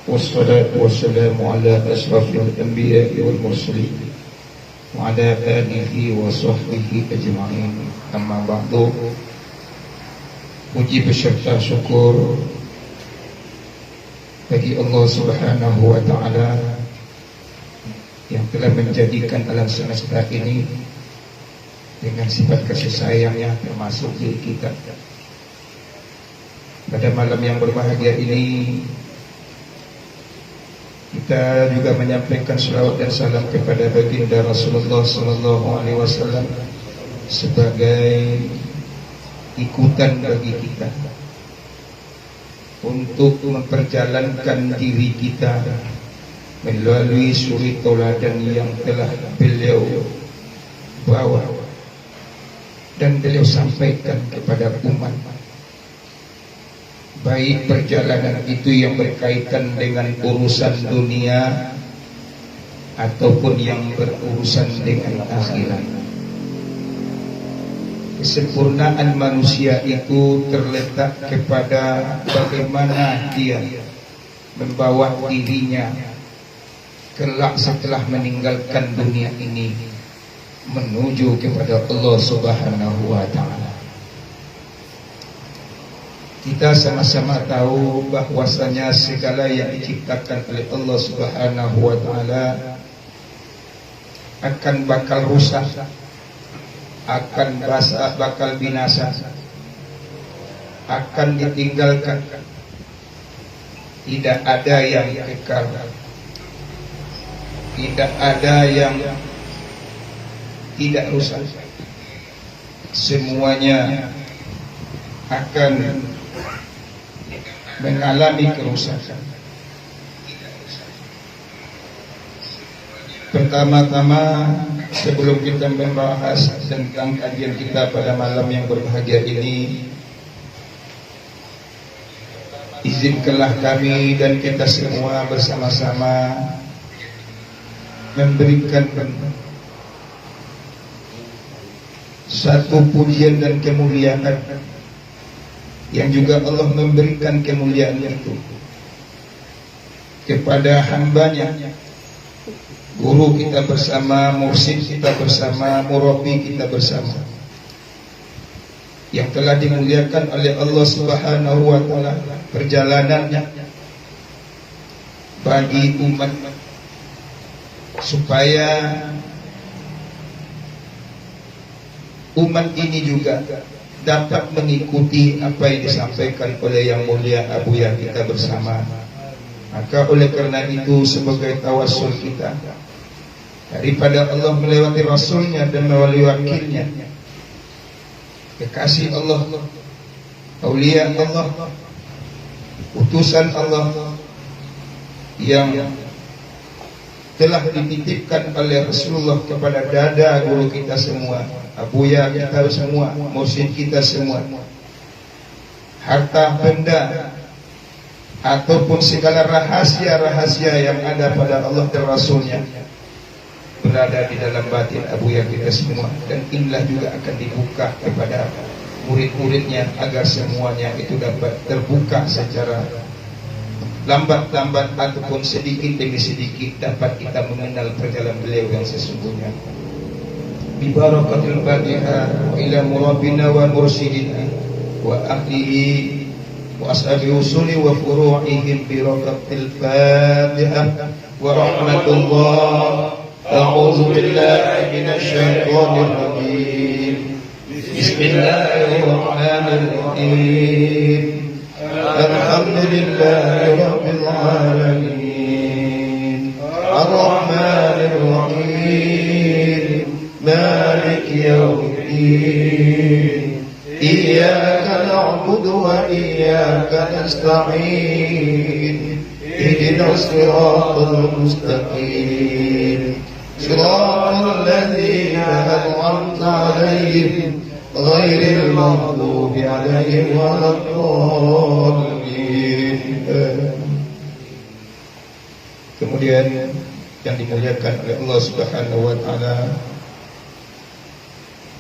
Wassalatu wassalamu ala asrafil anbiya'i wal mursalin wa ala alihi wa sahbihi ajma'in. Amma ba'du. Puji beserta syukur bagi Allah Subhanahu wa ta'ala yang telah menjadikan alam semesta ini dengan sifat kasih sayangnya termasuk diri kita. Pada malam yang berbahagia ini kita juga menyampaikan salawat dan salam kepada baginda Rasulullah sallallahu alaihi wasallam sebagai ikutan bagi kita untuk memperjalankan diri kita melalui suri tauladan yang telah beliau bawa dan beliau sampaikan kepada umat, baik perjalanan itu yang berkaitan dengan urusan dunia ataupun yang berurusan dengan akhirat. Kesempurnaan manusia itu terletak kepada bagaimana dia membawa dirinya kelak setelah meninggalkan dunia ini menuju kepada Allah Subhanahu wa ta'ala. Kita sama-sama tahu bahwasanya segala yang diciptakan oleh Allah Subhanahu wa ta'ala akan bakal rusak, akan bakal binasa, akan ditinggalkan. Tidak ada yang kekal, tidak ada yang tidak rusak. Semuanya akan mengalami kerusakan. Pertama-tama, sebelum kita membahas tentang kajian kita pada malam yang berbahagia ini, izinkanlah kami dan kita semua bersama-sama memberikan satu pujian dan kemuliaan yang juga Allah memberikan kemuliaan itu kepada hambanya, guru kita bersama, mursyid kita bersama, murabi kita bersama, yang telah dimuliakan oleh Allah Subhanahu wa ta'ala perjalanannya bagi umat supaya umat ini juga dapat mengikuti apa yang disampaikan oleh yang mulia Abuya kita bersama. Maka oleh karena itu sebagai tawassul kita daripada Allah melewati Rasulnya dan melalui wakilnya, kekasih Allah, aulia Allah, utusan Allah yang telah dititipkan oleh Rasulullah kepada dada guru kita semua, abuya kita semua, mursyid kita semua, harta benda ataupun segala rahasia-rahasia yang ada pada Allah dan Rasulnya berada di dalam batin abuya kita semua, dan inilah juga akan dibuka kepada murid-muridnya agar semuanya itu dapat terbuka secara lambat-lambat ataupun sedikit demi sedikit dapat kita mengenal perjalanan beliau yang sesungguhnya. Bi barakatil Fatihah wa ila murabbina wa mursyidina wa ahlihi wa ashabi usuli wa furu'ihim bi barakatil Fatihah wa rahmatullah. A'udzu billahi minasy syaithanir rajim. Bismillahirrahmanirrahim. Alhamdulillahi Rabbil Alamin. Ar-Rahmanir Rahim. Malik Yawmiddin. Iyyaka na'budu wa iyyaka nasta'in. Ihdinas siratal mustaqim. Siratal ladzina an'amta 'alaihim ghairil maghdubi 'alaihim waladdallin. Kemudian yang dimuliakan oleh Allah Subhanahu wa taala,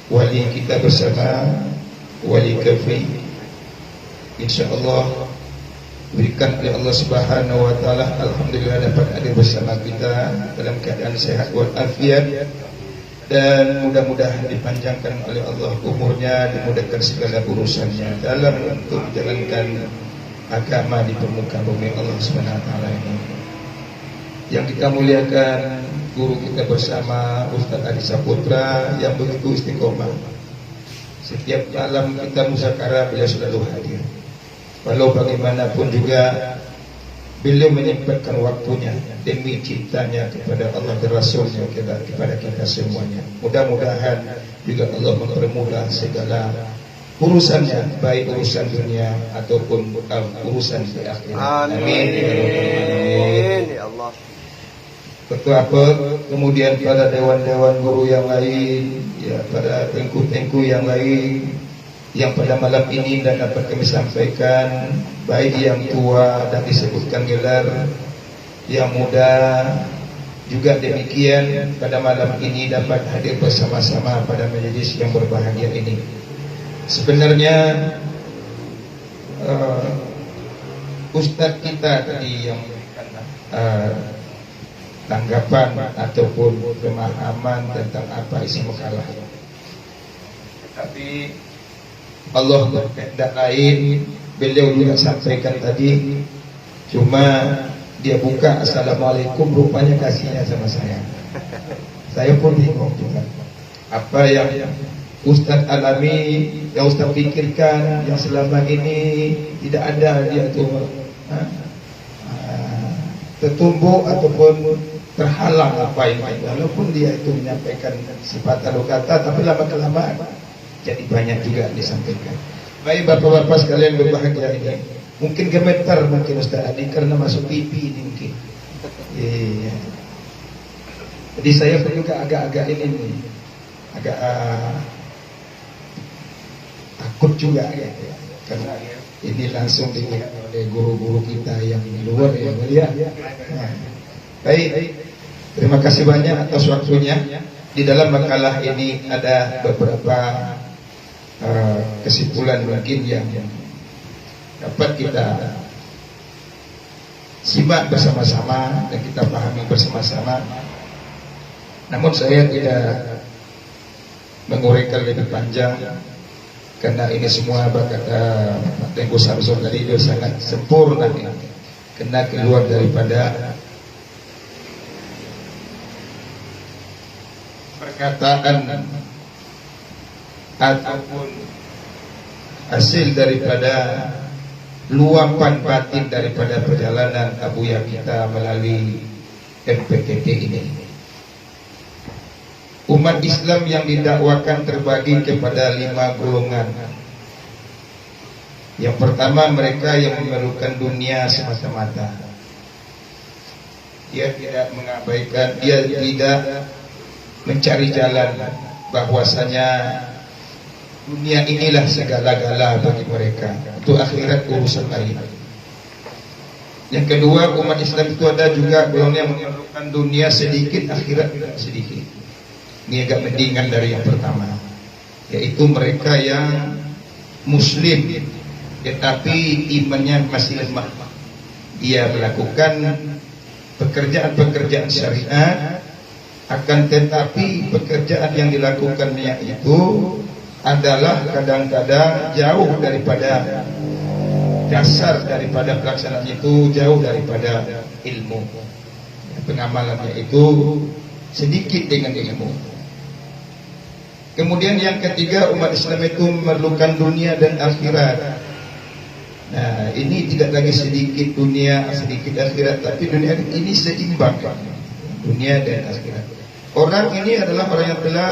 wali kita bersama, wali Kafi, insyaallah berikan oleh Allah Subhanahu wa taala, alhamdulillah dapat hadir bersama kita dalam keadaan sehat walafiat, dan mudah-mudahan dipanjangkan oleh Allah umurnya, dimudahkan segala urusannya dalam untuk menjalankan agama di permukaan bumi Allah Subhanahu wa taala ini. Yang kita muliakan guru kita bersama, Ustaz Adi Saputra, yang begitu istiqomah. Setiap malam kita musyawarah, beliau selalu hadir. Walau bagaimanapun juga beliau menyempatkan waktunya demi cintanya kepada Allah dan Rasulnya, kepada kita semuanya. Mudah-mudahan juga Allah mempermudah segala urusannya, baik urusan dunia ataupun urusan di akhirat. Amin. Amin ya Allah. Ketua apa, kemudian pada dewan-dewan guru yang lain, ya pada tengku-tengku yang lain, yang pada malam ini dan dapat kami sampaikan, baik yang tua dan disebutkan gelar, yang muda juga demikian pada malam ini dapat hadir bersama-sama pada majelis yang berbahagia ini. Sebenarnya Ustadz kita tadi yang memberikan tanggapan ataupun pemahaman tentang apa isi makalah, tapi Allah berkehendak lain. Beliau juga sampaikan tadi, cuma dia buka assalamualaikum, rupanya kasihnya sama saya. Saya pun bingung juga apa yang Ustadz alami, yang Ustadz pikirkan, yang selama ini tidak ada dia tuh tertumbuk ataupun terhalang apa yang lain. Walaupun dia itu menyampaikan sifat atau kata, tapi lama-kelamaan jadi banyak juga disampaikan. Baik bapak-bapak sekalian berbahagia ini, mungkin gemetar mungkin Ustaz Adi karena masuk pipi ini mungkin. Iya. Jadi saya pun juga agak-agak ini agak takut juga ya, karena ini langsung dilihat oleh guru-guru kita yang di luar ya mulia. Nah, baik, terima kasih banyak atas waktunya. Di dalam makalah ini ada beberapa kesimpulan mungkin yang dapat kita simak bersama-sama dan kita pahami bersama-sama. Namun saya tidak menguraikan lebih panjang karena ini semua kata Tengku Samsul tadi itu sangat sempurna ini, karena keluar daripada perkataan ataupun hasil daripada luapan batin daripada perjalanan abuya kita melalui MPKT ini. Umat Islam yang didakwakan terbagi kepada 5 golongan. Yang pertama, mereka yang memerlukan dunia semata-mata. Dia tidak mengabaikan, dia tidak mencari jalan bahwasanya dunia inilah segala-gala bagi mereka. Untuk akhirat urusan lain. Yang kedua, umat Islam itu ada juga golongan yang memerlukan dunia sedikit, akhirat tidak sedikit. Ini agak mendingan dari yang pertama, yaitu mereka yang muslim tetapi imannya masih lemah. Dia melakukan pekerjaan-pekerjaan syariat, akan tetapi pekerjaan yang dilakukannya itu adalah kadang-kadang jauh daripada dasar daripada pelaksanaan itu, jauh daripada ilmu. Pengamalannya itu sedikit dengan ilmu. Kemudian yang ketiga, umat Islam itu memerlukan dunia dan akhirat. Nah, ini tidak lagi sedikit dunia, sedikit akhirat, tapi dunia ini seimbang, dunia dan akhirat. Orang ini adalah orang yang telah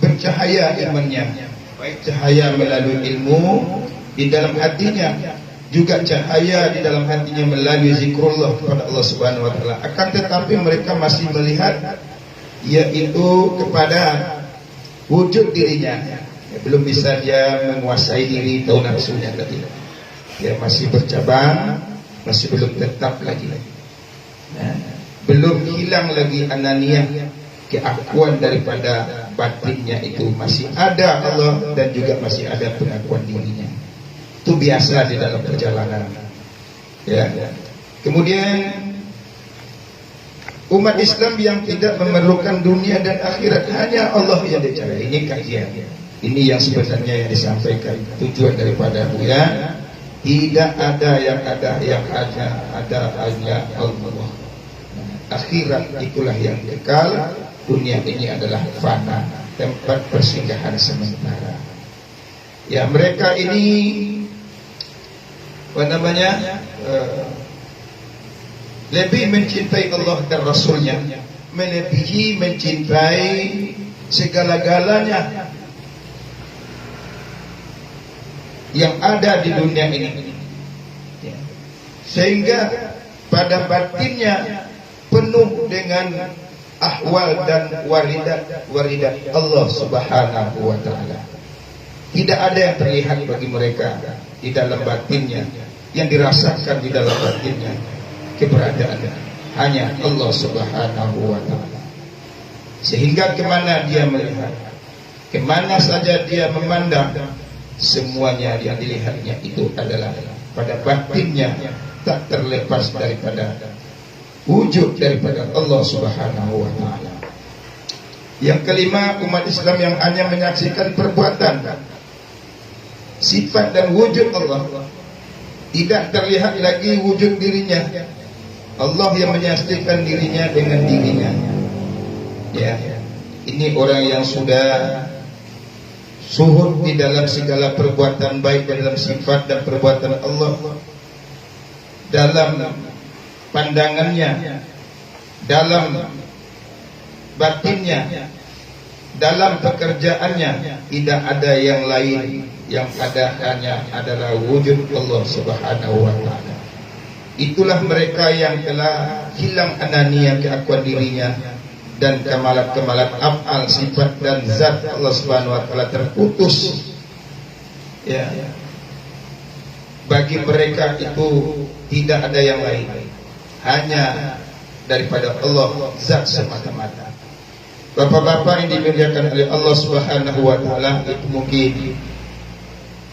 bercahaya imannya, baik cahaya melalui ilmu di dalam hatinya, juga cahaya di dalam hatinya melalui zikrullah kepada Allah Subhanahu wa taala. Akan tetapi mereka masih melihat yaitu kepada wujud dirinya, belum bisa dia menguasai diri, tahu nafsunya tadi. Dia masih bercabang, masih belum tetap lagi. Nah, belum hilang lagi ananiyah, keakuan daripada batinnya itu masih ada Allah dan juga masih ada pengakuan dirinya. Itu biasa di dalam perjalanan. Ya. Kemudian umat Islam yang tidak memerlukan dunia dan akhirat, hanya Allah yang dicari. Ini kajian. Ini yang sebenarnya yang disampaikan. Tujuan daripada buya, tidak ada yang ada hanya Allah. Akhirat itulah yang kekal. Dunia ini adalah fana, tempat persinggahan sementara. Ya, mereka ini lebih mencintai Allah dan Rasulnya, melebihi mencintai segala-galanya yang ada di dunia ini, sehingga pada batinnya penuh dengan ahwal dan waridat Allah Subhanahu wa ta'ala. Tidak ada yang terlihat bagi mereka di dalam batinnya, yang dirasakan di dalam batinnya keberadaan hanya Allah Subhanahu wa ta'ala. Sehingga kemana dia melihat, kemana saja dia memandang, semuanya yang dilihatnya itu adalah pada batinnya, tak terlepas daripada wujud daripada Allah Subhanahu wa ta'ala. Yang kelima, umat Islam yang hanya menyaksikan perbuatan, sifat dan wujud Allah, tidak terlihat lagi wujud dirinya. Allah yang menyaksikan dirinya dengan dirinya. Ya, ini orang yang sudah suhud di dalam segala perbuatan baik, dalam sifat dan perbuatan Allah, dalam pandangannya, dalam batinnya, dalam pekerjaannya. Tidak ada yang lain, yang ada hanya adalah wujud Allah Subhanahu wa ta'ala. Itulah mereka yang telah hilang ananiyah, keakuan dirinya, dan kemalat-kemalat af'al, sifat dan zat Allah Subhanahu wa ta'ala terputus. Ya, bagi mereka itu tidak ada yang lain, hanya daripada Allah zat semata-mata. Bapak-bapak yang dimuliakan oleh Allah Subhanahu wa ta'ala, itu mungkin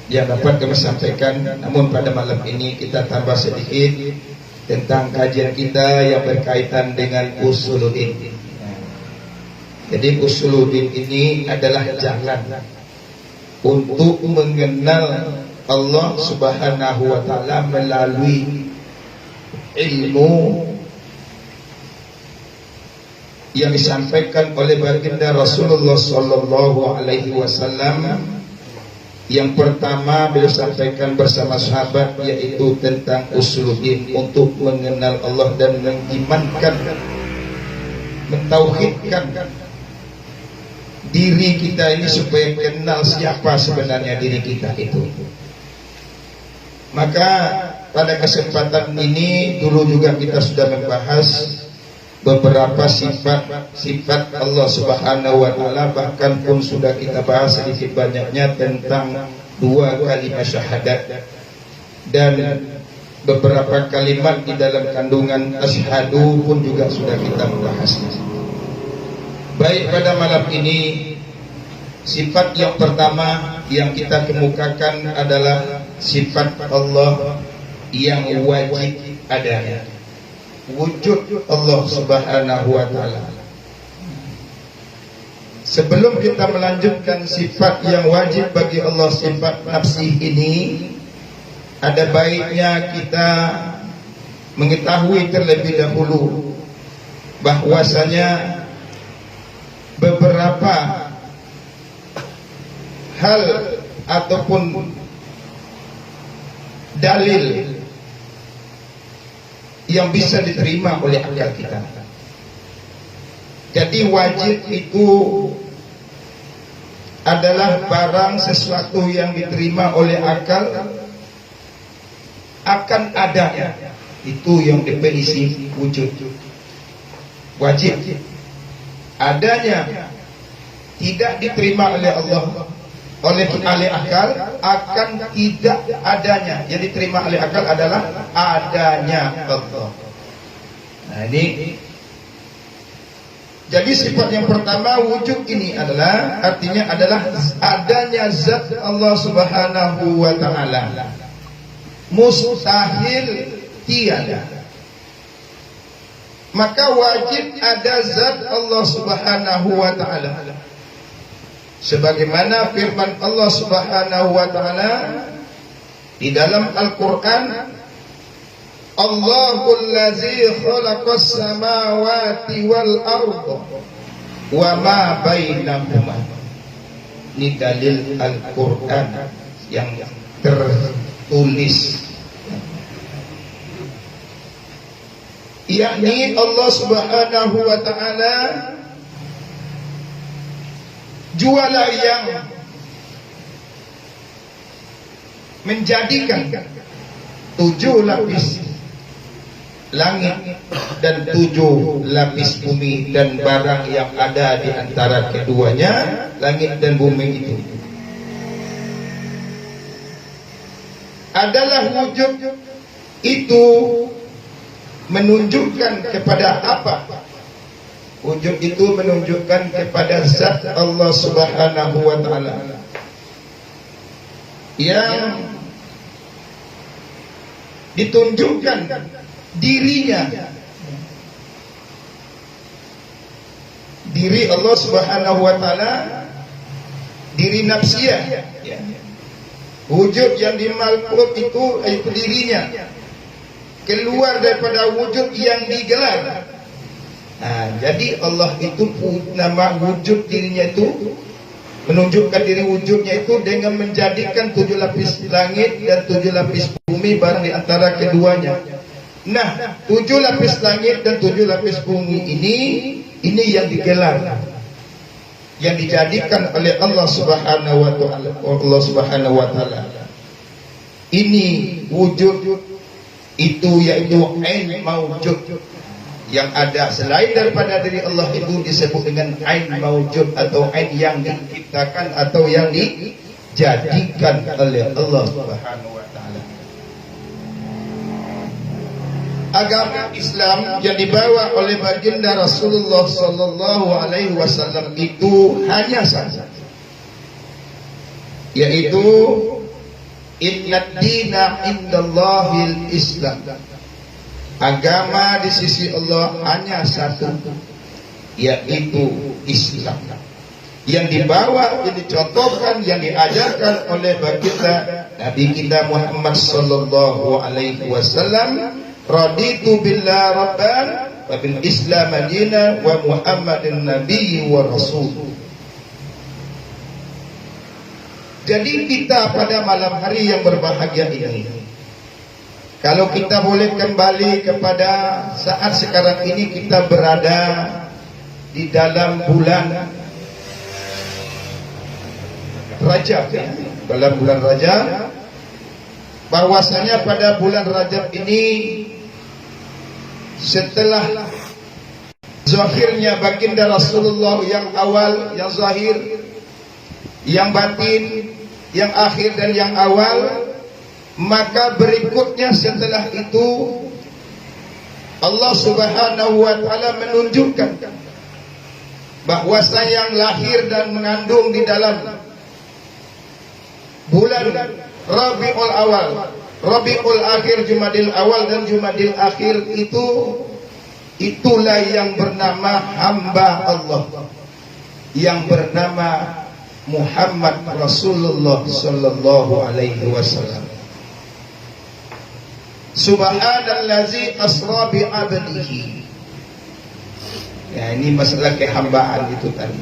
yang dapat kami sampaikan. Namun pada malam ini kita tambah sedikit tentang kajian kita yang berkaitan dengan usuluddin. Jadi usuluddin ini adalah jalan untuk mengenal Allah Subhanahu wa ta'ala melalui ilmu yang disampaikan oleh baginda Rasulullah sallallahu alaihi wasallam. Yang pertama beliau sampaikan bersama sahabat, yaitu tentang usuluddin, untuk mengenal Allah dan mengimankan, mentauhidkan diri kita ini supaya kenal siapa sebenarnya diri kita itu. Maka pada kesempatan ini dulu juga kita sudah membahas beberapa sifat Allah Subhanahu wa ta'ala. Bahkan pun sudah kita bahas sedikit banyaknya tentang 2 kalimat syahadat dan beberapa kalimat di dalam kandungan asyhadu pun juga sudah kita membahasnya. Baik, pada malam ini sifat yang pertama yang kita kemukakan adalah sifat Allah yang wajib adanya, wujud Allah Subhanahu wa ta'ala. Sebelum kita melanjutkan sifat yang wajib bagi Allah, sifat nafsi ini, ada baiknya kita mengetahui terlebih dahulu bahwasanya beberapa hal ataupun dalil yang bisa diterima oleh akal kita. Jadi wajib itu adalah barang sesuatu yang diterima oleh akal akan adanya. Itu yang definisi wujud. Wajib adanya, tidak diterima oleh Allah, oleh akal, akan tidak adanya. Yang diterima oleh akal adalah adanya Allah. Nah, ini Jadi sifat yang pertama wujud ini adalah artinya adalah adanya zat Allah Subhanahu wa taala. Mustahil tiada. Maka wajib ada zat Allah Subhanahu wa taala. Sebagaimana firman Allah Subhanahu wa taala di dalam Al-Qur'an, Allahul ladzi khalaqas samawati wal arda wa ma bainahuma. Ini dalil Al-Qur'an yang tertulis, yakni Allah Subhanahu wa taala jualah yang menjadikan 7 lapis langit dan 7 lapis bumi dan barang yang ada di antara keduanya, langit dan bumi itu adalah wujud. Itu menunjukkan kepada apa? Wujud itu menunjukkan kepada zat Allah Subhanahu wa taala yang ditunjukkan dirinya, diri Allah Subhanahu wa taala, diri nafsiyah. Wujud yang dimakhluk itu dirinya keluar daripada wujud yang digelar. Jadi Allah itu nama wujud dirinya itu menunjukkan diri wujudnya itu dengan menjadikan 7 lapis langit dan 7 lapis bumi barang di antara keduanya. Nah, 7 lapis langit dan 7 lapis bumi ini yang digelar, yang dijadikan oleh Allah Subhanahu wa taala. Allah Subhanahu wa taala. Ini wujud itu yaitu ain maujud, yang ada selain daripada diri Allah itu disebut dengan ain maujud atau ain yang diciptakan atau yang dijadikan oleh Allah Subhanahu wa taala. Agama Islam yang dibawa oleh baginda Rasulullah sallallahu alaihi wasallam itu hanya satu, yaitu innad dina indallahil Islam. Agama di sisi Allah hanya satu, yaitu Islam. Yang dibawa, yang dicontohkan, yang diajarkan oleh baginda Nabi kita Muhammad sallallahu alaihi wasallam, raditu billah rabban wa bil Islam madina wa Muhammadin nabiyyi wa rasul. Jadi kita pada malam hari yang berbahagia ini, kalau kita boleh kembali kepada saat sekarang ini, kita berada di dalam bulan Rajab, dalam bulan Rajab, bahwasanya pada bulan Rajab ini setelah zahirnya baginda Rasulullah yang awal, yang zahir, yang batin, yang akhir dan yang awal, maka berikutnya setelah itu Allah Subhanahu wa taala menunjukkan bahwasanya yang lahir dan mengandung di dalam bulan Rabiul Awal, Rabiul Akhir, Jumadil Awal dan Jumadil Akhir itulah yang bernama hamba Allah, yang bernama Muhammad Rasulullah sallallahu alaihi wasallam. Subhanallazi asra bi 'abdihi. Ya, ini masalah kehambaan itu tadi.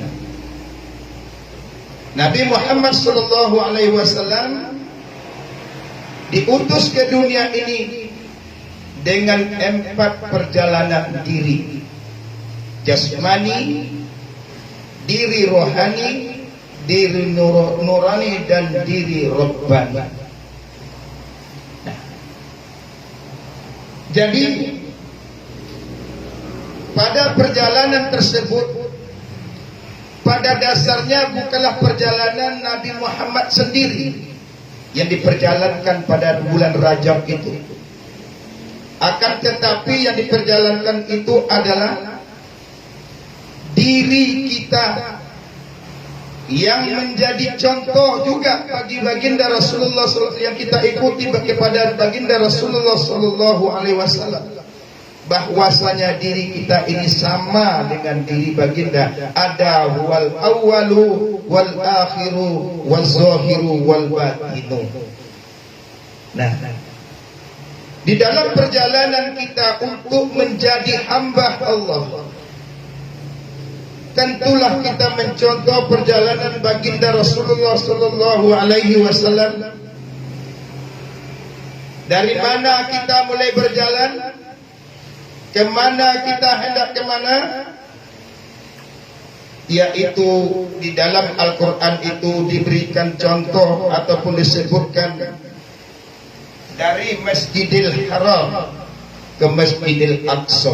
Nabi Muhammad sallallahu alaihi wasallam diutus ke dunia ini dengan 4 perjalanan diri: jasmani, diri rohani, diri nurani dan diri rabbani. Jadi pada perjalanan tersebut, pada dasarnya bukanlah perjalanan Nabi Muhammad sendiri yang diperjalankan pada bulan Rajab itu. Akan tetapi yang diperjalankan itu adalah diri kita yang menjadi contoh juga bagi baginda Rasulullah SAW, yang kita ikuti kepada baginda Rasulullah SAW, bahwasanya diri kita ini sama dengan diri baginda. Ada wal awwalu wal akhiru wal zahiru wal batinu. Nah, di dalam perjalanan kita untuk menjadi hamba Allah, tentulah kita mencontoh perjalanan baginda Rasulullah sallallahu alaihi wasallam. Dari mana kita mulai berjalan, kemana kita hendak kemana, yaitu di dalam Al-Quran itu diberikan contoh ataupun disebutkan dari Masjidil Haram ke Masjidil Aqsa.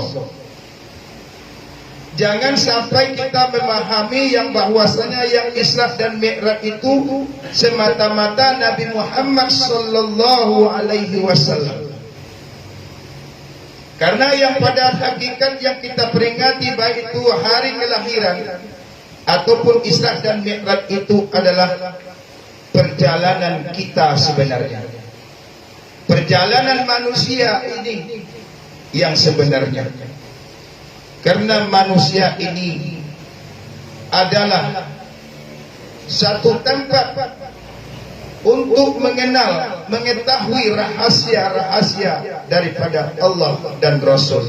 Jangan sampai kita memahami yang bahwasanya yang Isra dan Mi'raj itu semata-mata Nabi Muhammad sallallahu alaihi wasallam. Karena yang pada hakikat yang kita peringati baik itu hari kelahiran ataupun Isra dan Mi'raj itu adalah perjalanan kita sebenarnya. Perjalanan manusia ini yang sebenarnya. Karena manusia ini adalah satu tempat untuk mengenal, mengetahui rahasia-rahasia daripada Allah dan Rasul.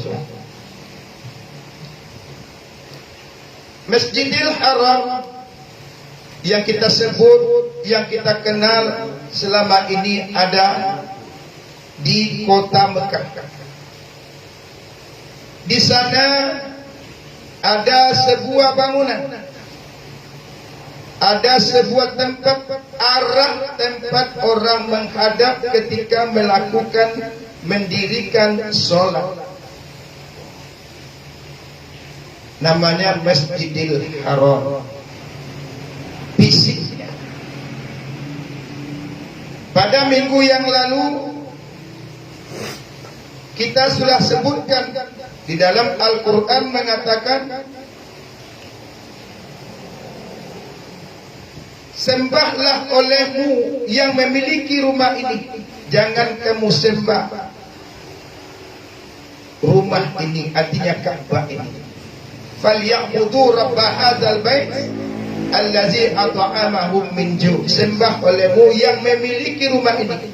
Masjidil Haram yang kita sebut, yang kita kenal selama ini ada di kota Mekah. Di sana ada sebuah bangunan, ada sebuah tempat, arah tempat orang menghadap ketika mendirikan sholat. Namanya Masjidil Haram. Fisiknya. Pada minggu yang lalu kita sudah sebutkan di dalam Al-Quran mengatakan, sembahlah olehmu yang memiliki rumah ini, jangan kamu sembah rumah ini, artinya Ka'bah ini. Falyaqudu rabb hadzal bait allazi at'amahum min ju'. Sembah olehmu yang memiliki rumah ini,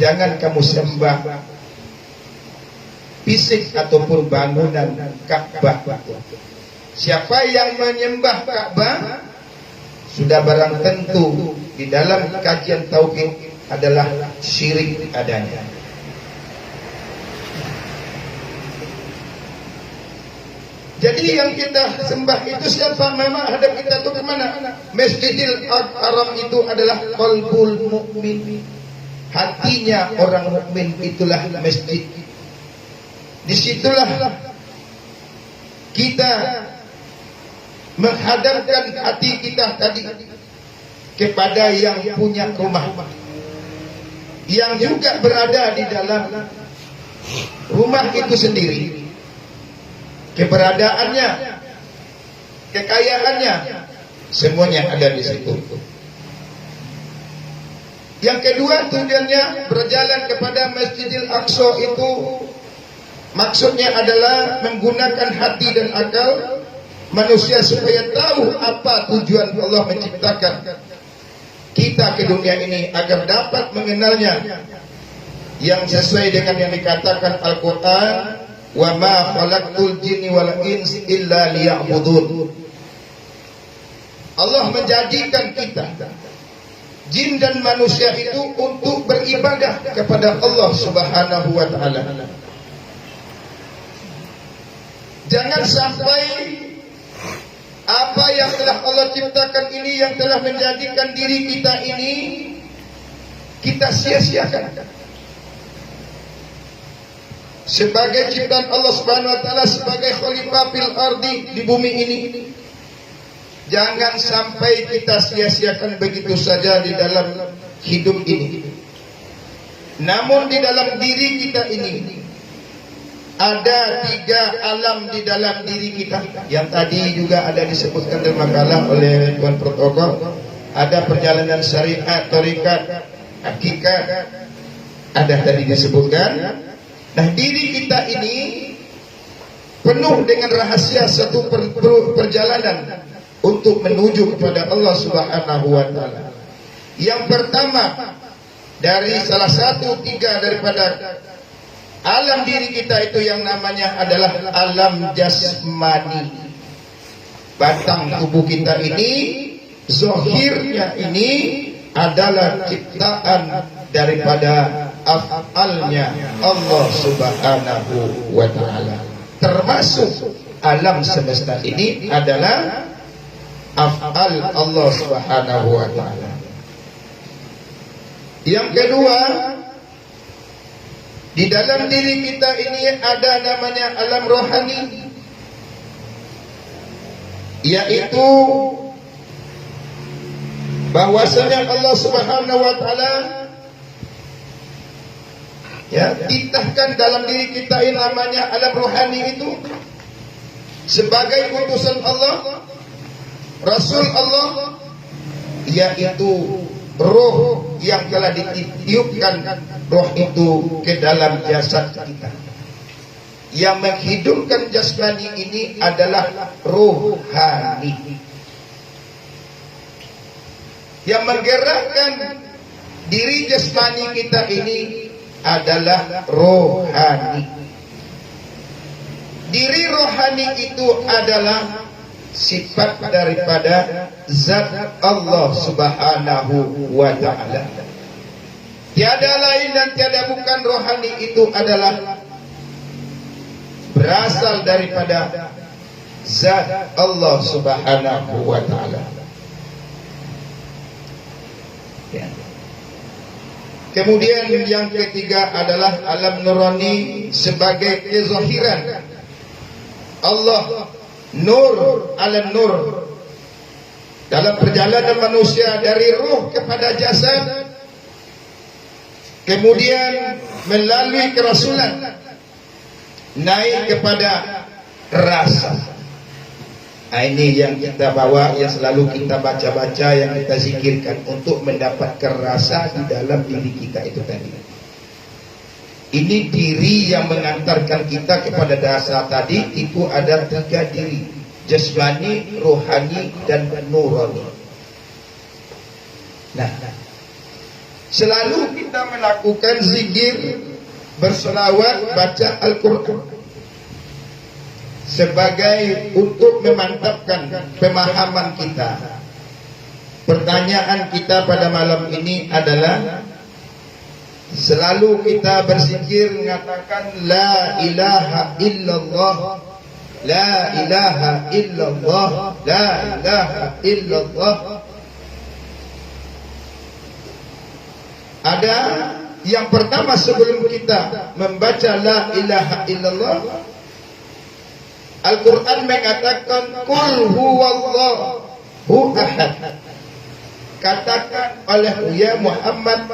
jangan kamu sembah fisik ataupun bangunan Ka'bah. Siapa yang menyembah Ka'bah sudah barang tentu di dalam kajian tauhid adalah syirik adanya. Jadi yang kita sembah itu siapa? Memang hadap kita itu kemana? Masjidil Haram itu adalah qalbul mukmin. Hatinya orang mukmin itulah masjid. Disitulah kita menghadapkan hati kita tadi kepada yang punya rumah, yang juga berada di dalam rumah itu sendiri. Keberadaannya, kekayaannya, semuanya ada di situ. Yang kedua, tujuannya berjalan kepada Masjidil Aqsa itu maksudnya adalah menggunakan hati dan akal manusia supaya tahu apa tujuan Allah menciptakan kita ke dunia ini, agar dapat mengenalnya yang sesuai dengan yang dikatakan Al-Quran, wa ma khalaqtul jinni wal ins illa liya'budun. Allah menjadikan kita jin dan manusia itu untuk beribadah kepada Allah Subhanahu wa ta'ala. Jangan sampai apa yang telah Allah ciptakan ini, yang telah menjadikan diri kita ini, kita sia-siakan. Sebagai ciptaan Allah Subhanahu wa ta'ala, sebagai khalifah fil ardi, di bumi ini, jangan sampai kita sia-siakan begitu saja di dalam hidup ini. Namun di dalam diri kita ini ada 3 alam di dalam diri kita. Yang tadi juga ada disebutkan dalam makalah oleh Tuan Protokol. Ada perjalanan syariat, tarikat, hakikat, ada tadi disebutkan. Nah, diri kita ini penuh dengan rahasia satu perjalanan untuk menuju kepada Allah Subhanahu wa taala. Yang pertama, dari salah satu 3 daripada alam diri kita itu yang namanya adalah alam jasmani. Batang tubuh kita ini, zahirnya ini adalah ciptaan daripada af'alnya Allah Subhanahu wa taala. Termasuk alam semesta ini adalah af'al Allah Subhanahu wa taala. Yang kedua, di dalam diri kita ini ada namanya alam rohani, yaitu bahwasanya Allah Subhanahu wa taala titahkan dalam diri kita ini namanya alam rohani itu sebagai utusan Allah, Rasul Allah, yaitu roh yang telah ditiupkan roh itu ke dalam jasad kita. Yang menghidupkan jasmani ini adalah rohani. Yang menggerakkan diri jasmani kita ini adalah rohani. Diri rohani itu adalah sifat daripada zat Allah Subhanahu wa taala. Tiada lain dan tiada bukan rohani itu adalah berasal daripada zat Allah Subhanahu wa taala. Kemudian yang ketiga adalah alam nurani sebagai kezahiran Allah, nur alam nur dalam perjalanan manusia dari ruh kepada jasad, kemudian melalui kerasulan naik kepada rasa. Nah, ini yang kita bawa, yang selalu kita baca-baca, yang kita zikirkan untuk mendapatkan rasa di dalam diri kita itu tadi. Ini diri yang mengantarkan kita kepada dasar tadi. Itu ada 3 diri: jasmani, rohani, dan nurani. Nah, selalu kita melakukan zikir, berselawat, baca Al-Quran sebagai untuk memantapkan pemahaman kita. Pertanyaan kita pada malam ini adalah, selalu kita berzikir mengatakan la ilaha illallah, la ilaha illallah, la ilaha illallah. Ada yang pertama sebelum kita membaca la ilaha illallah, Al-Quran mengatakan Qul huwallahu ahad. Katakan oleh ya Muhammad,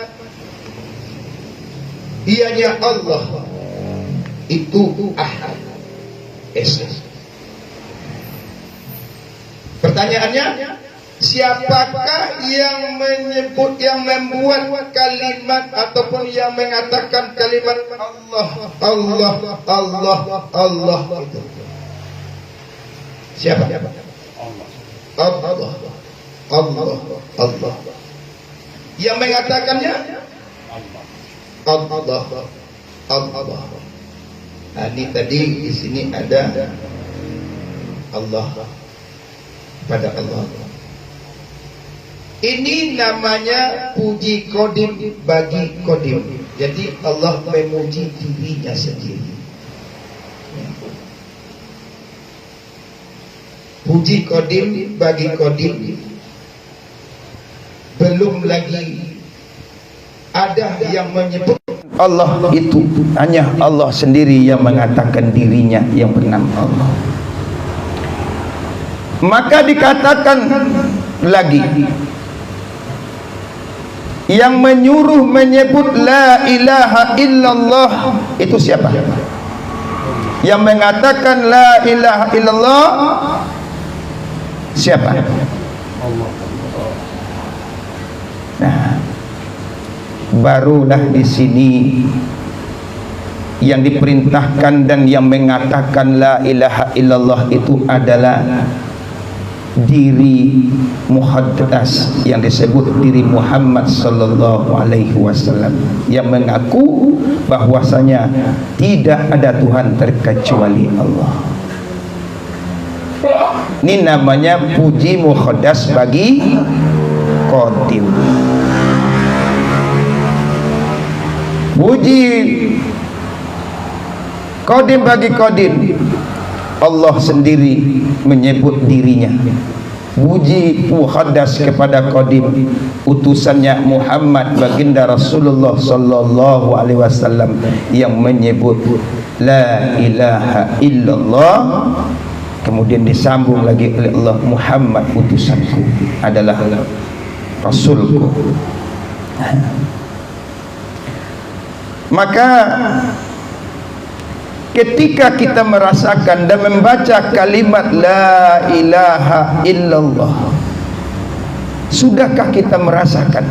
ianya Allah itu ahad, esa. Pertanyaannya, siapakah yang menyebut, yang membuat kalimat ataupun yang mengatakan kalimat Allah, Allah, Allah, Allah itu? Siapa? Allah, Allah, Allah. Yang mengatakannya Allah, Allah. Nah, ini tadi di sini ada Allah, pada Allah. Ini namanya puji kodim bagi kodim. Jadi Allah memuji dirinya sendiri. Puji kodim bagi kodim. Belum lagi ada yang menyebut Allah itu hanya Allah sendiri yang mengatakan dirinya yang bernama Allah. Maka dikatakan lagi, yang menyuruh menyebut la ilaha illallah itu siapa? Yang mengatakan la ilaha illallah siapa? Nah, barulah di sini yang diperintahkan dan yang mengatakan la ilaha illallah itu adalah diri muhaddas yang disebut diri Muhammad sallallahu alaihi wasallam, yang mengaku bahwasanya tidak ada Tuhan terkecuali Allah. Ini namanya puji muhaddas bagi qadim. Puji qadim bagi qadim, Allah sendiri menyebut dirinya. Puji muhaddas kepada qadim, utusannya Muhammad baginda Rasulullah sallallahu alaihi wasallam yang menyebut la ilaha illallah. Kemudian disambung lagi oleh Allah, Muhammad utusanku adalah Rasulku. Maka ketika kita merasakan dan membaca kalimat la ilaha illallah, sudahkah kita merasakan,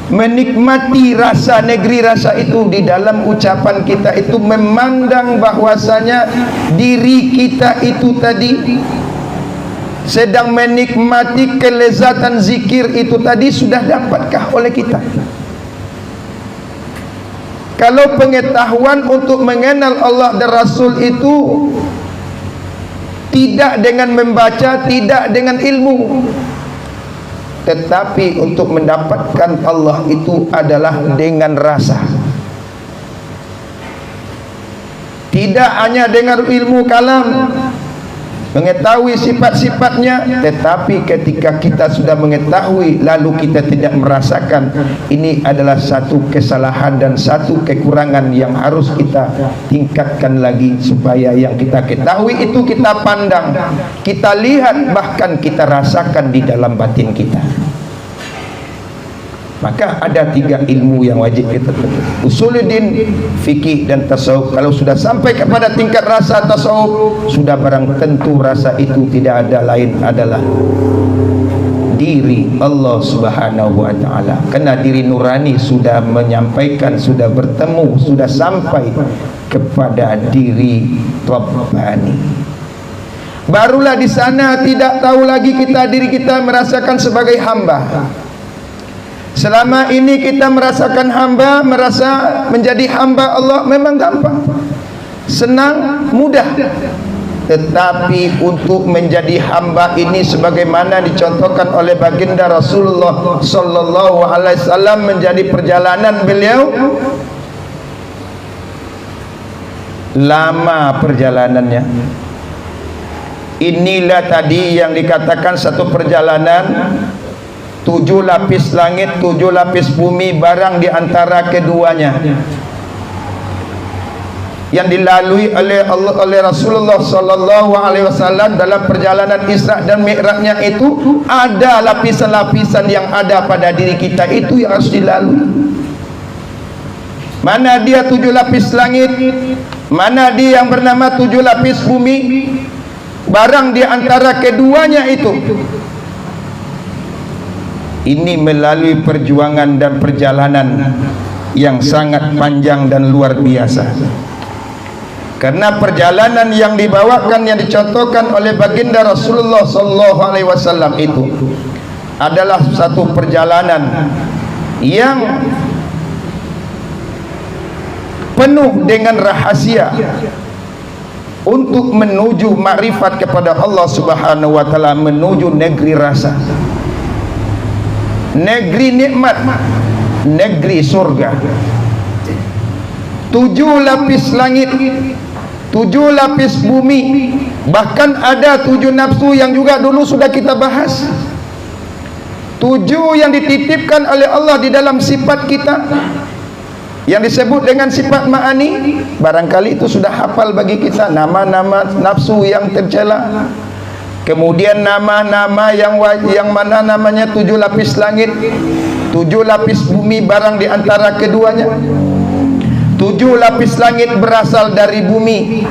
menikmati rasa negeri rasa itu di dalam ucapan kita itu, memandang bahwasanya diri kita itu tadi sedang menikmati kelezatan zikir itu tadi, sudah dapatkah oleh kita? Kalau pengetahuan untuk mengenal Allah dan Rasul itu tidak dengan membaca, tidak dengan ilmu, tetapi untuk mendapatkan Allah itu adalah dengan rasa. Tidak hanya dengan ilmu kalam, mengetahui sifat-sifatnya, tetapi ketika kita sudah mengetahui lalu kita tidak merasakan, ini adalah satu kesalahan dan satu kekurangan yang harus kita tingkatkan lagi, supaya yang kita ketahui itu kita pandang, kita lihat, bahkan kita rasakan di dalam batin kita. Maka ada 3 ilmu yang wajib kita pelajari: usuluddin, fikih, dan tasawuf. Kalau sudah sampai kepada tingkat rasa tasawuf, sudah barang tentu rasa itu tidak ada lain adalah diri Allah Subhanahu wa taala. Karena diri nurani sudah menyampaikan, sudah bertemu, sudah sampai kepada diri Rabbani. Barulah di sana tidak tahu lagi kita diri kita merasakan sebagai hamba. Selama ini kita merasakan hamba, merasa menjadi hamba Allah memang gampang, senang, mudah. Tetapi untuk menjadi hamba ini sebagaimana dicontohkan oleh baginda Rasulullah sallallahu alaihi wasallam, menjadi perjalanan beliau lama perjalanannya. Inilah tadi yang dikatakan satu perjalanan 7 lapis langit, 7 lapis bumi, barang di antara keduanya yang dilalui oleh Allah, oleh Rasulullah sallallahu alaihi wasallam dalam perjalanan Isra dan Mi'rajnya itu. Ada lapisan-lapisan yang ada pada diri kita itu yang harus dilalui. Mana dia 7 lapis langit, mana dia yang bernama 7 lapis bumi, barang di antara keduanya itu. Ini melalui perjuangan dan perjalanan yang sangat panjang dan luar biasa. Karena perjalanan yang dibawakan, yang dicontohkan oleh baginda Rasulullah sallallahu alaihi wasallam itu adalah satu perjalanan yang penuh dengan rahasia untuk menuju makrifat kepada Allah Subhanahu wa taala, menuju negeri rasa, negeri nikmat, negeri surga. 7 lapis langit, 7 lapis bumi, bahkan ada 7 nafsu yang juga dulu sudah kita bahas. 7 yang dititipkan oleh Allah di dalam sifat kita, yang disebut dengan sifat ma'ani. Barangkali itu sudah hafal bagi kita, nama-nama nafsu yang tercela. Kemudian nama-nama yang mana namanya 7 lapis langit, 7 lapis bumi, barang di antara keduanya. 7 lapis langit berasal dari bumi.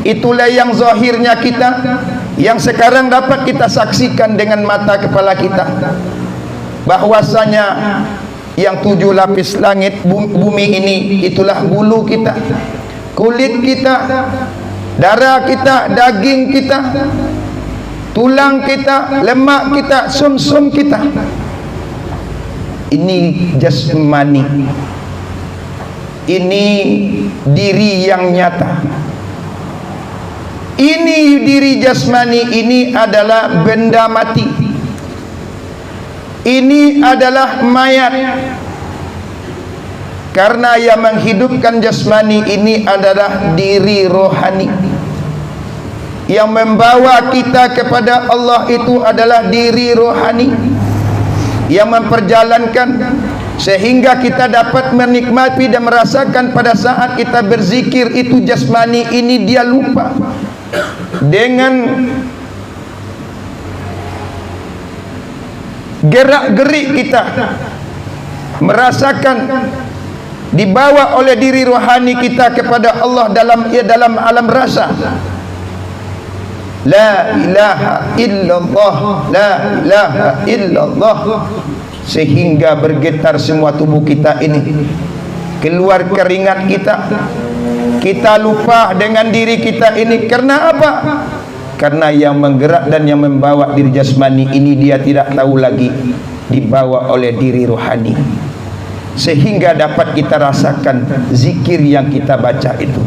Itulah yang zahirnya kita, yang sekarang dapat kita saksikan dengan mata kepala kita, bahwasanya yang 7 lapis langit bumi ini itulah bulu kita, kulit kita, darah kita, daging kita, tulang kita, lemak kita, sumsum kita. Ini jasmani, ini diri yang nyata. Ini diri jasmani ini adalah benda mati. Ini adalah mayat. Karena yang menghidupkan jasmani ini adalah diri rohani. Yang membawa kita kepada Allah itu adalah diri rohani, yang memperjalankan sehingga kita dapat menikmati dan merasakan pada saat kita berzikir itu jasmani ini dia lupa dengan gerak-gerik kita, merasakan dibawa oleh diri rohani kita kepada Allah dalam alam rasa. La ilaha illallah, la ilaha illallah, sehingga bergetar semua tubuh kita ini, keluar keringat kita lupa dengan diri kita ini. Karena apa? Karena yang menggerak dan yang membawa diri jasmani ini dia tidak tahu lagi, dibawa oleh diri rohani, sehingga dapat kita rasakan zikir yang kita baca itu.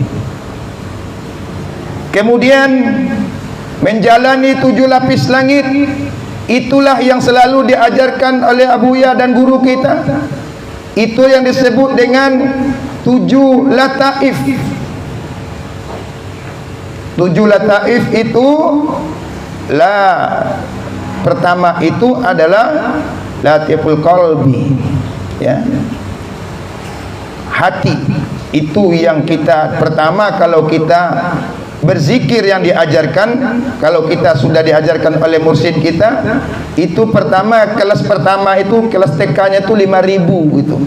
Kemudian menjalani 7 lapis langit, itulah yang selalu diajarkan oleh Abuya dan guru kita. Itu yang disebut dengan 7 lataif. 7 lataif itu pertama itu adalah latiful qalbi, ya, hati. Itu yang kita pertama kalau kita berzikir yang diajarkan, kalau kita sudah diajarkan oleh mursyid kita, itu pertama, kelas pertama itu kelas TK-nya itu 5.000 itu.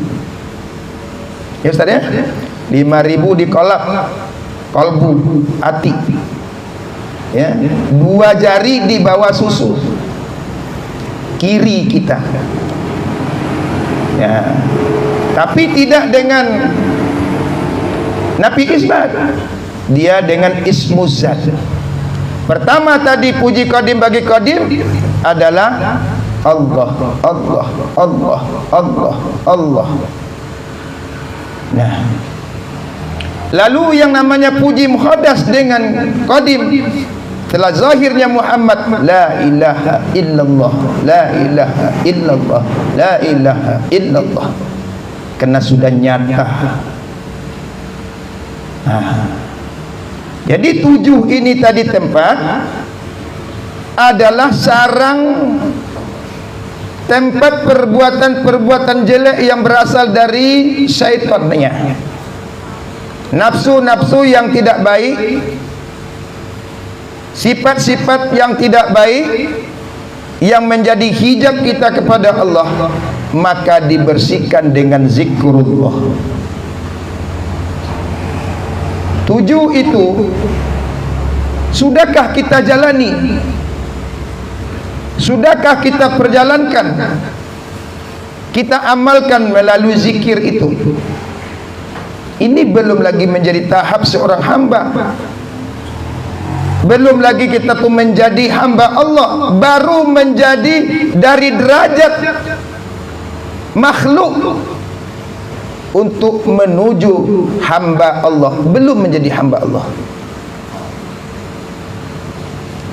Ya Ustaz ya? 5.000 di kolbu, hati. Ya, 2 jari di bawah susu kiri kita. Ya. Tapi tidak dengan nafi isbat, dia dengan ismuzat. Pertama tadi puji qadim bagi qadim adalah Allah, Allah, Allah, Allah, Allah. Nah, lalu yang namanya puji muhaddas dengan qadim setelah zahirnya Muhammad, la ilaha illallah, la ilaha illallah, la ilaha illallah, karena sudah nyata. Jadi 7 ini tadi tempat adalah sarang tempat perbuatan-perbuatan jelek yang berasal dari syaitannya, nafsu-nafsu yang tidak baik, sifat-sifat yang tidak baik yang menjadi hijab kita kepada Allah, maka dibersihkan dengan zikrullah. 7 itu sudahkah kita jalani? Sudahkah kita perjalankan? Kita amalkan melalui zikir itu? Ini belum lagi menjadi tahap seorang hamba. Belum lagi kita pun menjadi hamba Allah, baru menjadi dari derajat makhluk untuk menuju hamba Allah, belum menjadi hamba Allah.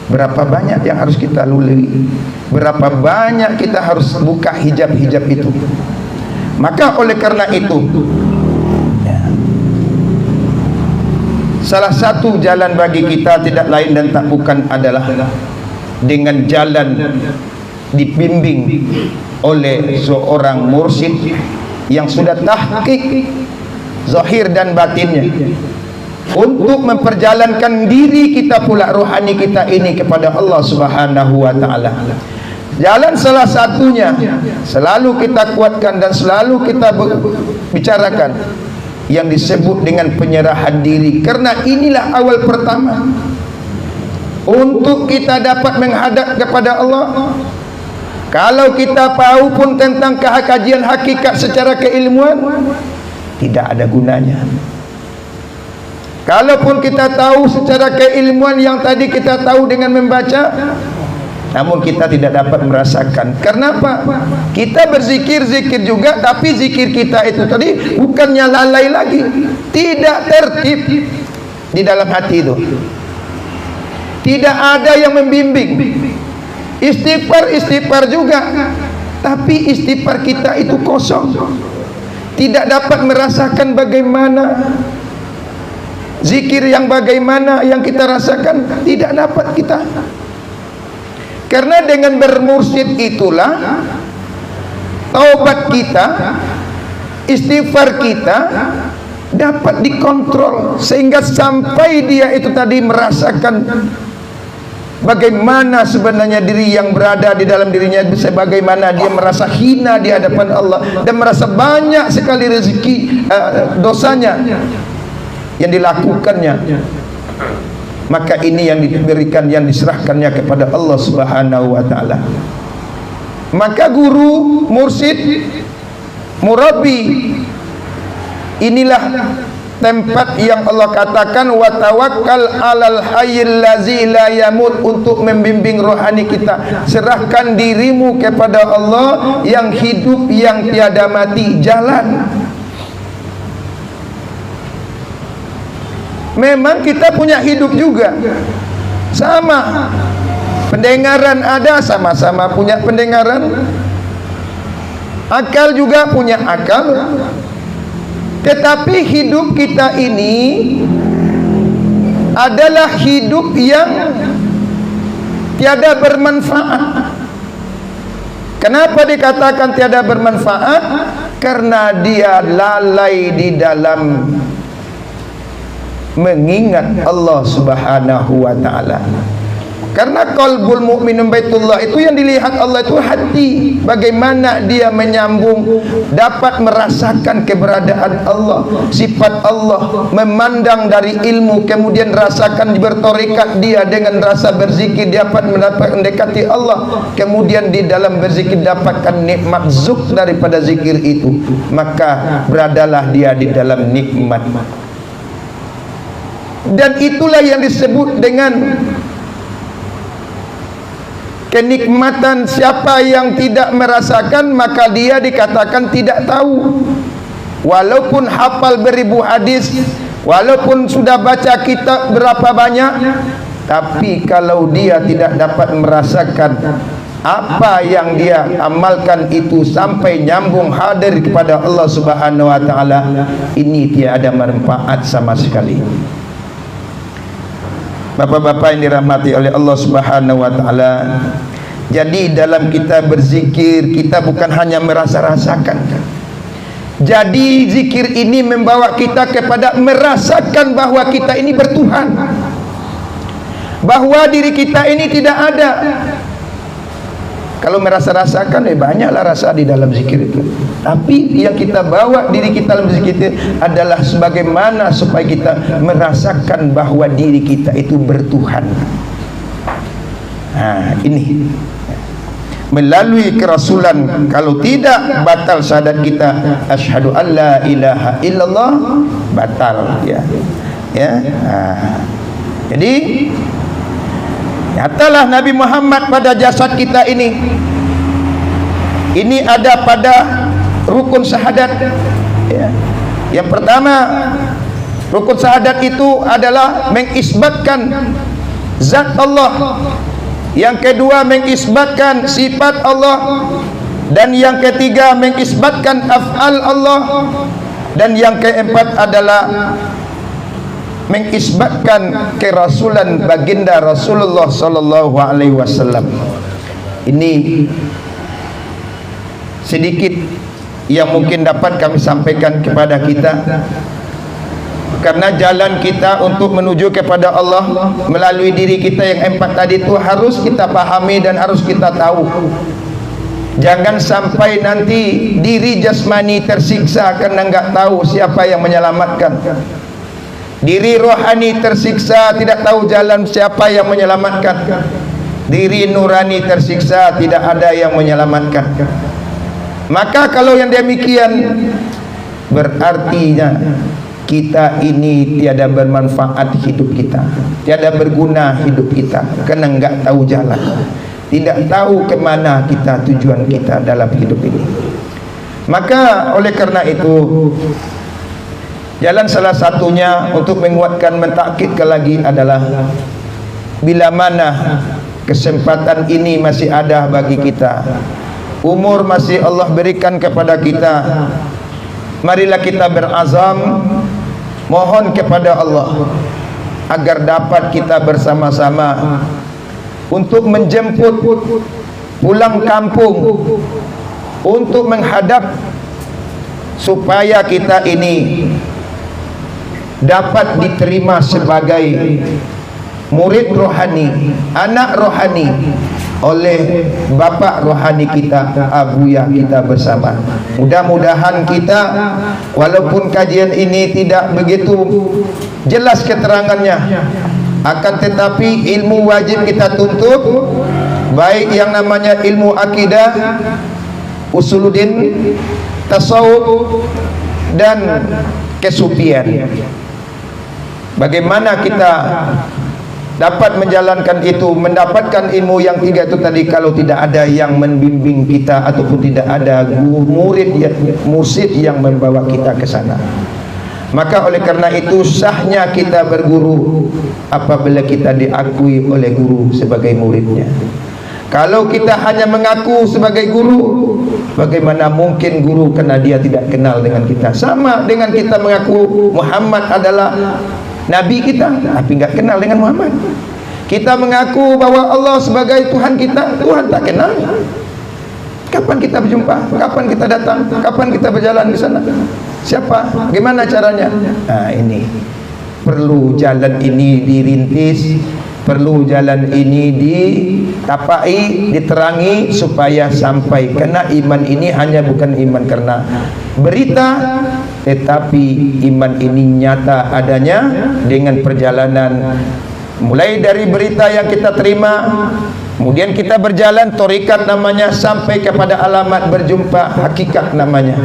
Berapa banyak yang harus kita lalui, berapa banyak kita harus buka hijab-hijab itu. Maka oleh karena itu, salah satu jalan bagi kita tidak lain dan tak bukan adalah dengan jalan dibimbing oleh seorang mursyid yang sudah tahqiq zahir dan batinnya untuk memperjalankan diri kita pula, rohani kita ini kepada Allah Subhanahu wa taala. Jalan salah satunya selalu kita kuatkan dan selalu kita bicarakan yang disebut dengan penyerahan diri, karena inilah awal pertama untuk kita dapat menghadap kepada Allah. Kalau kita tahu pun tentang kajian hakikat secara keilmuan, tidak ada gunanya. Kalaupun kita tahu secara keilmuan yang tadi kita tahu dengan membaca, namun kita tidak dapat merasakan. Kenapa? Kita berzikir-zikir juga, tapi zikir kita itu tadi bukannya lalai lagi, tidak tertib di dalam hati itu. Tidak ada yang membimbing. Istighfar juga, tapi istighfar kita itu kosong. Tidak dapat merasakan bagaimana zikir yang bagaimana yang kita rasakan, tidak dapat kita. Karena dengan bermursyid itulah taubat kita, istighfar kita dapat dikontrol, sehingga sampai dia itu tadi merasakan bagaimana sebenarnya diri yang berada di dalam dirinya, bagaimana dia merasa hina di hadapan Allah dan merasa banyak sekali rezeki dosanya yang dilakukannya. Maka ini yang diberikan, yang diserahkannya kepada Allah Subhanahu wa taala. Maka guru, mursyid, murabi, inilah tempat yang Allah katakan wa tawakkal alal hayyil ladzi la yamut, untuk membimbing rohani kita. Serahkan dirimu kepada Allah yang hidup, yang tiada mati. Jalan. Memang kita punya hidup juga, sama. Pendengaran ada, sama-sama punya pendengaran. Akal juga punya akal. Tetapi hidup kita ini adalah hidup yang tiada bermanfaat. Kenapa dikatakan tiada bermanfaat? Karena dia lalai di dalam mengingat Allah Subhanahu wa taala. Karena qalbul mu'minun baitullah, itu yang dilihat Allah itu hati, bagaimana dia menyambung, dapat merasakan keberadaan Allah, sifat Allah, memandang dari ilmu, kemudian rasakan bertorikat dia dengan rasa berzikir, dapat mendekati Allah, kemudian di dalam berzikir dapatkan nikmat zuk daripada zikir itu, maka beradalah dia di dalam nikmat. Dan itulah yang disebut dengan kenikmatan. Siapa yang tidak merasakan, maka dia dikatakan tidak tahu. Walaupun hafal beribu hadis, walaupun sudah baca kitab berapa banyak, tapi kalau dia tidak dapat merasakan apa yang dia amalkan itu sampai nyambung hadir kepada Allah Subhanahu wa taala, ini tiada manfaat sama sekali. Bapak-bapak yang dirahmati oleh Allah Subhanahu wa taala, jadi dalam kita berzikir, kita bukan hanya merasa-rasakan. Jadi zikir ini membawa kita kepada merasakan bahwa kita ini bertuhan, bahwa diri kita ini tidak ada. Kalau merasa-rasakan, banyaklah rasa di dalam zikir itu. Tapi yang kita bawa diri kita dalam zikir itu adalah sebagaimana supaya kita merasakan bahwa diri kita itu bertuhan. Nah, ini melalui kerasulan. Kalau tidak, batal syahadat kita. Asyhadu an la ilaha illallah, batal ya. Jadi nyatalah Nabi Muhammad pada jasad kita ini. Ini ada pada rukun syahadat ya. Yang pertama, rukun syahadat itu adalah mengisbatkan zat Allah. Yang kedua, mengisbatkan sifat Allah. Dan yang ketiga, mengisbatkan af'al Allah. Dan yang keempat adalah mengisbatkan kerasulan baginda Rasulullah sallallahu alaihi wasallam. Ini sedikit yang mungkin dapat kami sampaikan kepada kita, karena jalan kita untuk menuju kepada Allah melalui diri kita yang empat tadi itu harus kita pahami dan harus kita tahu. Jangan sampai nanti diri jasmani tersiksa karena enggak tahu siapa yang menyelamatkan. Diri rohani tersiksa tidak tahu jalan siapa yang menyelamatkan. Diri nurani tersiksa tidak ada yang menyelamatkan. Maka kalau yang demikian berartinya kita ini tiada bermanfaat hidup kita, tiada berguna hidup kita, karena enggak tahu jalan, tidak tahu kemana kita, tujuan kita dalam hidup ini. Maka oleh karena itu, jalan salah satunya untuk menguatkan, mentakkidkan lagi adalah bila mana kesempatan ini masih ada bagi kita, umur masih Allah berikan kepada kita, marilah kita berazam, mohon kepada Allah agar dapat kita bersama-sama untuk menjemput pulang kampung, untuk menghadap supaya kita ini dapat diterima sebagai murid rohani, anak rohani oleh bapak rohani kita, abuya kita bersama. Mudah-mudahan kita, walaupun kajian ini tidak begitu jelas keterangannya, akan tetapi ilmu wajib kita tuntut, baik yang namanya ilmu akidah, usuluddin, tasawuf dan kesufian. Bagaimana kita dapat menjalankan itu, mendapatkan ilmu yang tiga itu tadi, kalau tidak ada yang membimbing kita ataupun tidak ada murid, mursyid yang membawa kita ke sana. Maka oleh karena itu sahnya kita berguru apabila kita diakui oleh guru sebagai muridnya. Kalau kita hanya mengaku sebagai guru, bagaimana mungkin guru karena dia tidak kenal dengan kita? Sama dengan kita mengaku Muhammad adalah Nabi kita, tapi enggak kenal dengan Muhammad. Kita mengaku bahwa Allah sebagai Tuhan kita, Tuhan tak kenal. Kapan kita berjumpa? Kapan kita datang? Kapan kita berjalan ke sana? Siapa? Bagaimana caranya? Nah, ini perlu jalan ini dirintis, perlu jalan ini ditapai, diterangi supaya sampai. Karena iman ini hanya bukan iman karena berita, tetapi iman ini nyata adanya dengan perjalanan, mulai dari berita yang kita terima, kemudian kita berjalan, torikat namanya, sampai kepada alamat berjumpa hakikat namanya.